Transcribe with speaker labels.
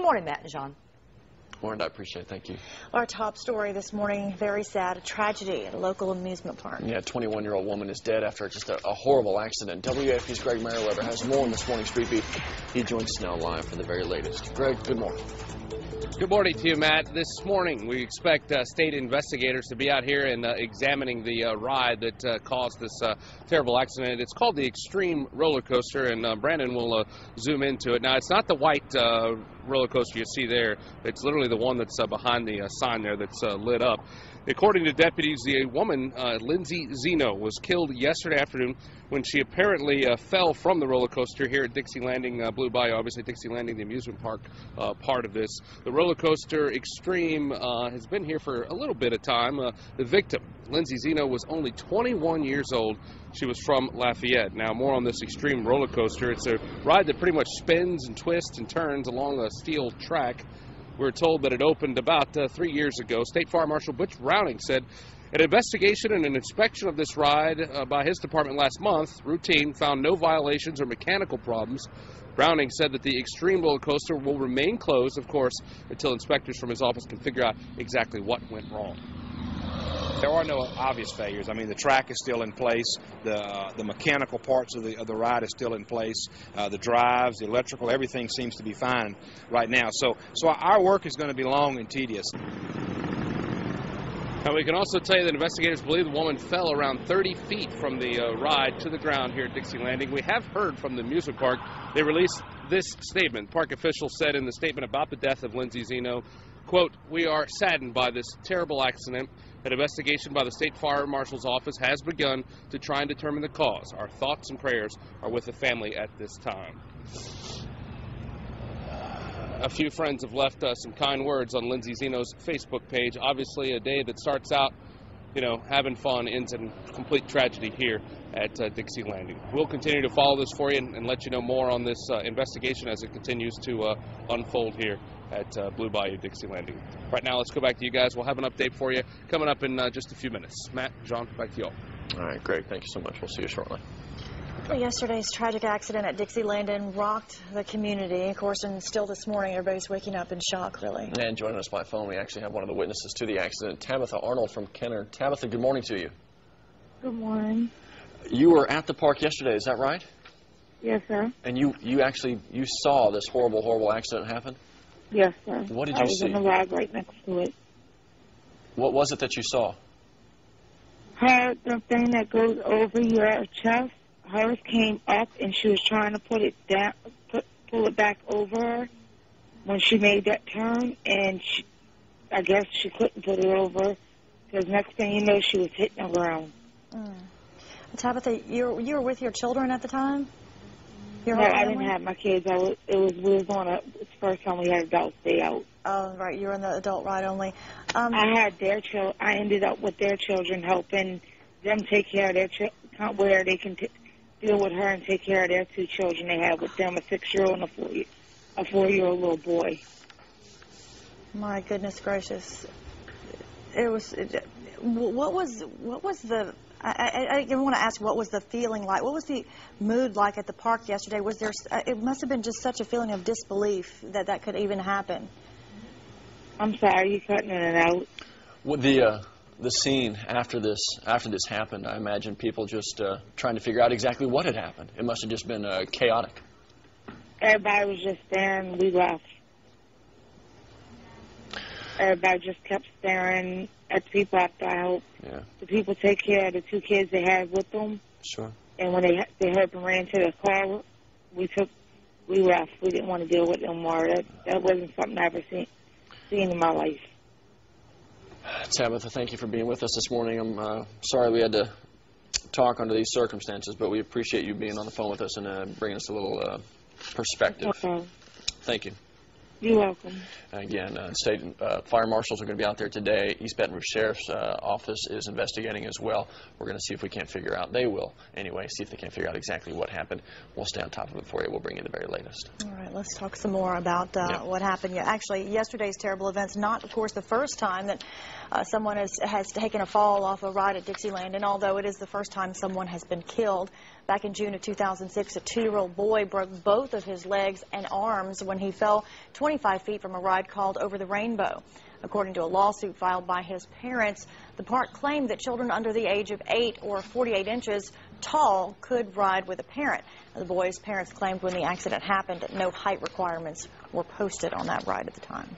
Speaker 1: morning, Matt and John.
Speaker 2: Warren, I appreciate it. Thank you.
Speaker 3: Our top story this morning, very sad, a tragedy at a local amusement park.
Speaker 2: Yeah, a 21-year-old woman is dead after just a horrible accident. WAFB's Greg Merriweather has more on this morning's Street Beat. He joins us now live for the very latest. Greg, good morning.
Speaker 4: Good morning to you, Matt. This morning we expect state investigators to be out here and examining the ride that caused this terrible accident. It's called the Extreme Rollercoaster, and Brandon will zoom into it. Now, it's not the white roller coaster you see there. It's literally the one that's behind the sign there that's lit up. According to deputies, the woman, Lindsay Zeno, was killed yesterday afternoon when she apparently fell from the roller coaster here at Dixie Landing, Blue Bayou. Obviously, Dixie Landing, the amusement park, part of this. The roller coaster Extreme has been here for a little bit of time. The victim, Lindsay Zeno, was only 21 years old. She was from Lafayette. Now, more on this Extreme roller coaster. It's a ride that pretty much spins and twists and turns along a steel track. We're told that it opened about 3 years ago. State Fire Marshal Butch Browning said an investigation and an inspection of this ride by his department last month, routine, found no violations or mechanical problems. Browning said that the Extreme roller coaster will remain closed, of course, until inspectors from his office can figure out exactly what went wrong.
Speaker 5: There are no obvious failures. I mean, the track is still in place. The mechanical parts of the ride is still in place. The drives, the electrical, everything seems to be fine right now. So our work is going to be long and tedious.
Speaker 4: Now, we can also tell you that investigators believe the woman fell around 30 feet from the ride to the ground here at Dixie Landing. We have heard from the amusement park. They released this statement. Park officials said in the statement about the death of Lindsay Zeno, quote, "We are saddened by this terrible accident. An investigation by the State Fire Marshal's office has begun to try and determine the cause. Our thoughts and prayers are with the family at this time." A few friends have left some kind words on Lindsay Zeno's Facebook page. Obviously, a day that starts out, you know, having fun, ends in complete tragedy here at Dixie Landing. We'll continue to follow this for you and let you know more on this investigation as it continues to unfold here at Blue Bayou Dixie Landing. Right now, let's go back to you guys. We'll have an update for you coming up in just a few minutes. Matt, John, back to you all.
Speaker 2: All right, Greg, thank you so much. We'll see you shortly.
Speaker 3: Yesterday's tragic accident at Dixie Landing rocked the community. Of course, and still this morning, everybody's waking up in shock, really.
Speaker 2: And joining us by phone, we actually have one of the witnesses to the accident, Tabitha Arnold from Kenner. Tabitha, good morning to you.
Speaker 6: Good morning.
Speaker 2: You were at the park yesterday, is that right?
Speaker 6: Yes, sir.
Speaker 2: And you saw this horrible accident happen?
Speaker 6: Yes, sir.
Speaker 2: What did you see?
Speaker 6: I was in the ride right next to it.
Speaker 2: What was it that you saw?
Speaker 6: The thing that goes over your chest, hers came up and she was trying to put it down, pull it back over her when she made that turn, and I guess she couldn't put it over because next thing you know, she was hitting the ground.
Speaker 3: Tabitha, you were with your children at the time?
Speaker 6: No, I didn't have my kids. We was on it's the first time we had adults stay out.
Speaker 3: Oh, right. You were in the adult ride only.
Speaker 6: I had their children. I ended up with their children, helping them take care of their children, where they can deal with her and take care of their two children they had with them, a 6-year-old and a 4-year-old little boy.
Speaker 3: My goodness gracious. What was the... I want to ask, what was the feeling like? What was the mood like at the park yesterday? Was there? It must have been just such a feeling of disbelief that could even happen.
Speaker 6: I'm sorry, you cutting in and out.
Speaker 2: Well, the scene after this happened, I imagine people just trying to figure out exactly what had happened. It must have just been chaotic.
Speaker 6: Everybody was just staring. We left. Everybody just kept staring at the people after I hope.
Speaker 2: Yeah.
Speaker 6: The people take care of the two kids they had with them.
Speaker 2: Sure.
Speaker 6: And when they heard them ran to the car, we left. We didn't want to deal with them more. That wasn't something I ever seen in my life.
Speaker 2: Tabitha, thank you for being with us this morning. I'm sorry we had to talk under these circumstances, but we appreciate you being on the phone with us and bringing us a little perspective.
Speaker 6: Okay.
Speaker 2: Thank you.
Speaker 6: You're welcome.
Speaker 2: Again, state fire marshals are going to be out there today. East Baton Rouge Sheriff's Office is investigating as well. We're going to see if we can't figure out. They will, anyway, see if they can figure out exactly what happened. We'll stay on top of it for you. We'll bring you the very latest.
Speaker 3: All right, let's talk some more about what happened. Yeah, actually, yesterday's terrible events, not, of course, the first time that someone has taken a fall off a ride at Dixie Landing, although it is the first time someone has been killed. Back in June of 2006, a 2-year-old boy broke both of his legs and arms when he fell 20 25 feet from a ride called Over the Rainbow. According to a lawsuit filed by his parents, the park claimed that children under the age of 8 or 48 inches tall could ride with a parent. The boy's parents claimed when the accident happened that no height requirements were posted on that ride at the time.